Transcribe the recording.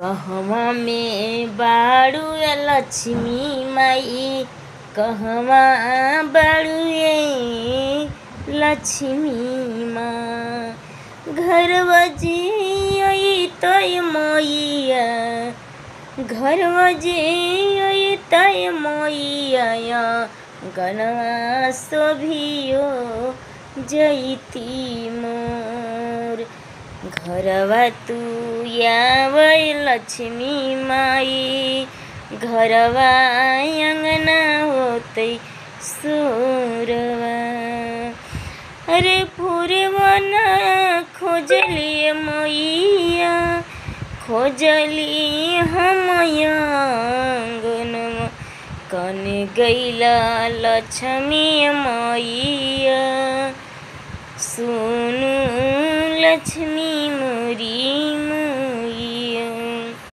कहवा में बाड़ू ए लक्ष्मी माई, कहवा बाड़ू ए लक्ष्मी माँ। घरवा जे अइतै मैया, घरवा जे अइतै मैया, गनवा शोभियो जैती मोर। घरवा तू आबै लक्ष्मी माई, घरवा अंगना होतै सोरवा। अरे फुरवा ना खोजली मैया, खोजली हम आंगनवा, कन गैला लक्ष्मी मैया। सुनु लक्ष्मी मोरी